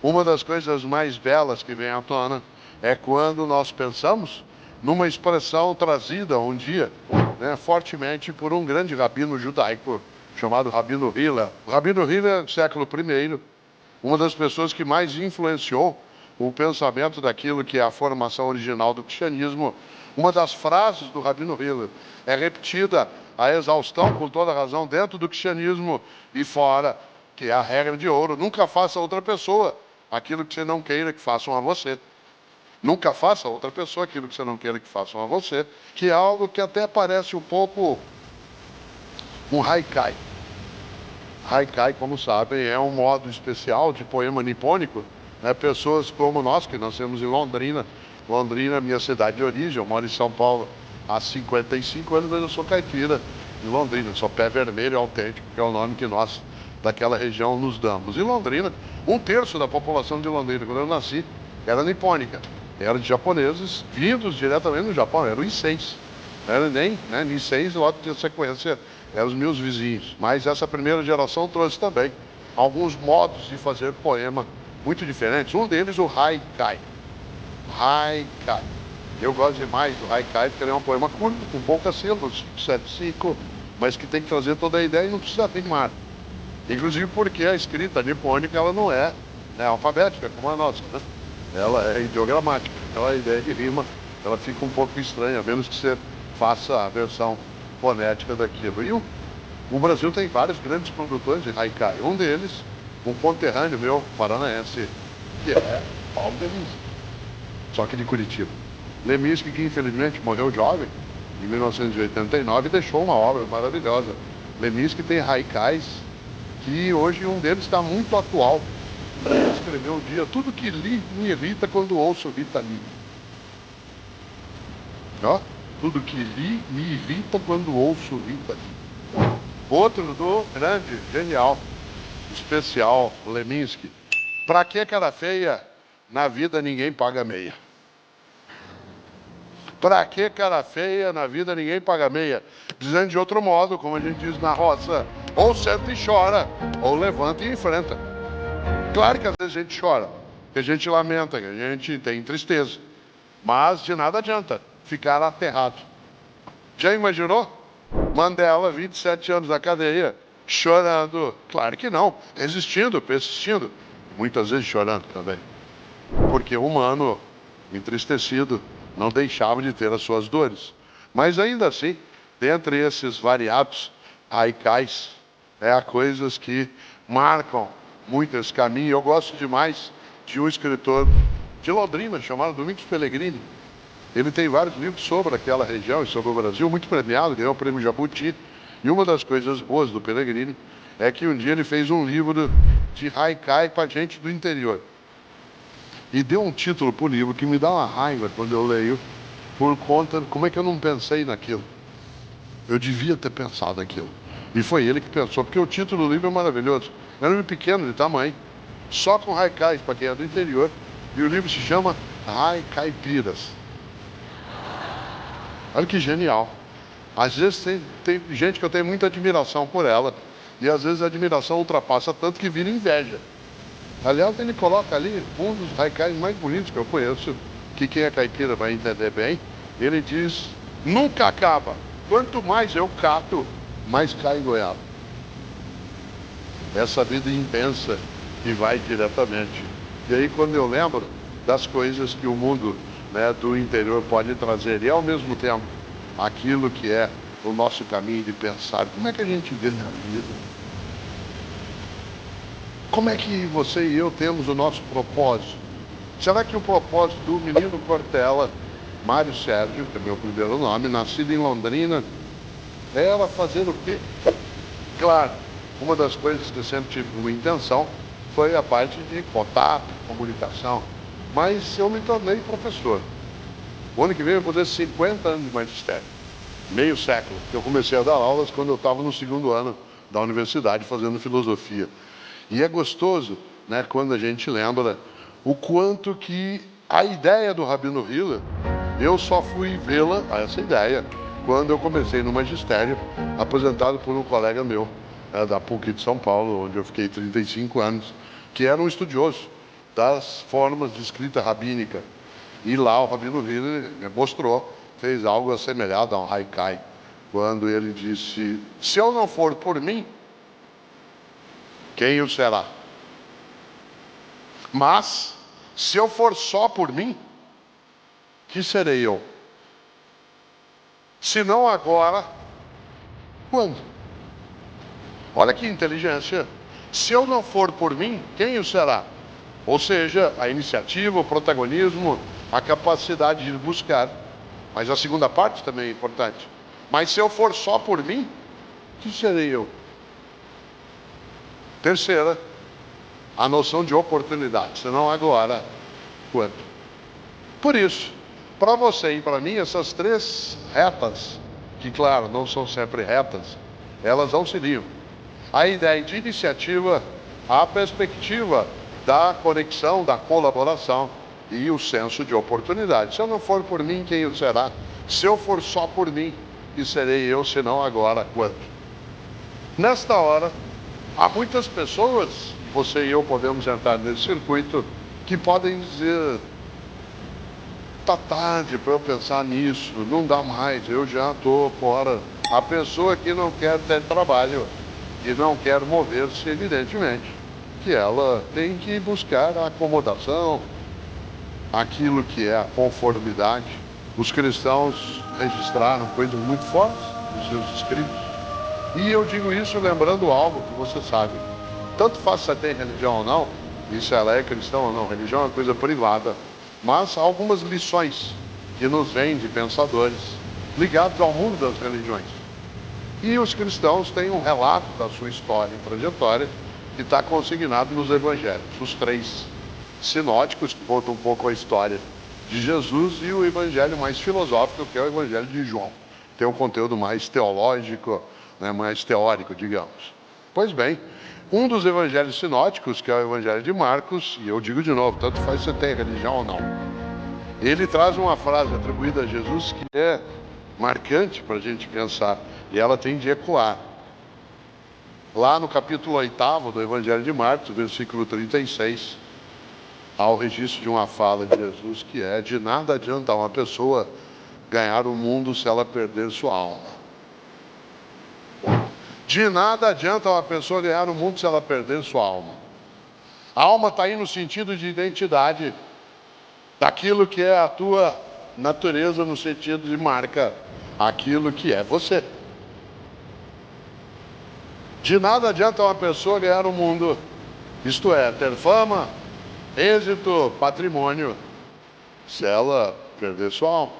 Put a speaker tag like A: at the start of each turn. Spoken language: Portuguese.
A: Uma das coisas mais belas que vem à tona é quando nós pensamos numa expressão trazida um dia, né, fortemente por um grande rabino judaico chamado Rabino Hillel. O Rabino Hillel, século I, uma das pessoas que mais influenciou o pensamento daquilo que é a formação original do cristianismo. Uma das frases do Rabino Hillel é repetida a exaustão, com toda razão, dentro do cristianismo e fora, que é a regra de ouro: nunca faça a outra pessoa aquilo que você não queira que façam a você. Nunca faça a outra pessoa aquilo que você não queira que façam a você, que é algo que até parece um pouco um haikai. Haikai, como sabem, é um modo especial de poema nipônico, né? Pessoas como nós, que nascemos em Londrina, Londrina, minha cidade de origem, eu moro em São Paulo há 55 anos, mas eu sou caipira em Londrina, sou pé vermelho autêntico, que é o nome que nós daquela região nos damos. Em Londrina, 1/3 da população de Londrina, quando eu nasci, era nipônica, era de japoneses vindos diretamente do Japão, eram Nisseis. Não era nem Nisseis, logo de sequência eram os meus vizinhos. Mas essa primeira geração trouxe também alguns modos de fazer poema muito diferentes. Um deles, o haikai. Haikai. Eu gosto demais do haikai, porque ele é um poema curto, com poucas sílabas, 7, 5, mas que tem que trazer toda a ideia e não precisa rimar. Inclusive porque a escrita nipônica, ela não é, né, alfabética, como a nossa, né? Ela é ideogramática. Então a ideia de rima, ela fica um pouco estranha, a menos que você faça a versão fonética daquilo. E o Brasil tem vários grandes produtores de haikai. Um deles, um conterrâneo meu, paranaense, que é Paulo Leminski, só que de Curitiba. Leminski, que infelizmente morreu jovem, em 1989, e deixou uma obra maravilhosa. Leminski tem haikais que hoje um deles está muito atual. Ele escreveu um dia: tudo que li me irrita quando ouço Rita Lee. Ó, tudo que li me irrita quando ouço Rita Lee. Outro do grande, genial, especial Leminski: pra que cara feia, na vida ninguém paga meia. Pra que cara feia, na vida ninguém paga meia. Dizendo de outro modo, como a gente diz na roça: ou senta e chora, ou levanta e enfrenta. Claro que às vezes a gente chora, que a gente lamenta, que a gente tem tristeza, mas de nada adianta ficar aterrado. Já imaginou? Mandela, 27 anos na cadeia, chorando. Claro que não, resistindo, persistindo, muitas vezes chorando também, porque o humano entristecido não deixava de ter as suas dores. Mas ainda assim, dentre esses variados haikais, há coisas que marcam muito esse caminho. Eu gosto demais de um escritor de Londrina chamado Domingos Pellegrini. Ele tem vários livros sobre aquela região e sobre o Brasil, muito premiado, ganhou o prêmio Jabuti. E uma das coisas boas do Pellegrini é que um dia ele fez um livro de haikai para gente do interior. E deu um título para o livro que me dá uma raiva quando eu leio, por conta de como é que eu não pensei naquilo. Eu devia ter pensado naquilo. E foi ele que pensou, porque o título do livro é maravilhoso. É um livro pequeno, de tamanho, só com haikais para quem é do interior. E o livro se chama Haikaipiras. Olha que genial. Às vezes tem gente que eu tenho muita admiração por ela, e às vezes a admiração ultrapassa tanto que vira inveja. Aliás, ele coloca ali um dos haikais mais bonitos que eu conheço, que quem é caipira vai entender bem. Ele diz: nunca acaba. Quanto mais eu cato, mais cai goiaba. Essa vida intensa que vai diretamente. E aí, quando eu lembro das coisas que o mundo, né, do interior pode trazer, e ao mesmo tempo aquilo que é o nosso caminho de pensar, como é que a gente vê na vida? Como é que você e eu temos o nosso propósito? Será que o propósito do menino Cortella, Mário Sérgio, que é meu primeiro nome, nascido em Londrina, era fazer o quê? Claro, uma das coisas que eu sempre tive uma intenção foi a parte de contato, comunicação. Mas eu me tornei professor. O ano que vem eu vou fazer 50 anos de magistério. Meio século. Eu comecei a dar aulas quando eu estava no 2º ano da universidade, fazendo filosofia. E é gostoso, né, quando a gente lembra o quanto que a ideia do Rabino Hillel, eu só fui vê-la, essa ideia, quando eu comecei no magistério, aposentado por um colega meu, da PUC de São Paulo, onde eu fiquei 35 anos, que era um estudioso das formas de escrita rabínica. E lá o Rabino Hillel mostrou, fez algo assemelhado a um haikai, quando ele disse: se eu não for por mim, quem o será? Mas, se eu for só por mim, que serei eu? Se não agora, quando? Olha que inteligência. Se eu não for por mim, quem o será? Ou seja, a iniciativa, o protagonismo, a capacidade de buscar. Mas a segunda parte também é importante. Mas se eu for só por mim, que serei eu? Terceira, a noção de oportunidade. Se não agora, quando? Por isso, para você e para mim, essas três retas, que claro, não são sempre retas, elas auxiliam. A ideia de iniciativa, a perspectiva da conexão, da colaboração e o senso de oportunidade. Se eu não for por mim, quem o será? Se eu for só por mim, que serei eu, se não agora, quando? Nesta hora, há muitas pessoas, você e eu podemos entrar nesse circuito, que podem dizer: tá tarde para eu pensar nisso, não dá mais, eu já estou fora. A pessoa que não quer ter trabalho e não quer mover-se, evidentemente, que ela tem que buscar a acomodação, aquilo que é a conformidade. Os cristãos registraram coisas muito fortes nos seus escritos. E eu digo isso lembrando algo que você sabe. Tanto faz se tem religião ou não, e se ela é cristã ou não, religião é uma coisa privada. Mas há algumas lições que nos vêm de pensadores ligados ao mundo das religiões. E os cristãos têm um relato da sua história e trajetória que está consignado nos evangelhos. Os três sinóticos, que contam um pouco a história de Jesus, e o evangelho mais filosófico, que é o evangelho de João. Tem um conteúdo mais teológico, né, mais teórico, digamos. Pois bem, um dos evangelhos sinóticos, que é o evangelho de Marcos, e eu digo de novo, tanto faz se tem religião ou não, ele traz uma frase atribuída a Jesus que é marcante para a gente pensar, e ela tem de ecoar. Lá no capítulo 8 do evangelho de Marcos, versículo 36, há o registro de uma fala de Jesus que é: de nada adianta uma pessoa ganhar o mundo se ela perder sua alma. De nada adianta uma pessoa ganhar o mundo se ela perder sua alma. A alma está aí no sentido de identidade, daquilo que é a tua natureza, no sentido de marca aquilo que é você. De nada adianta uma pessoa ganhar o mundo, isto é, ter fama, êxito, patrimônio, se ela perder sua alma.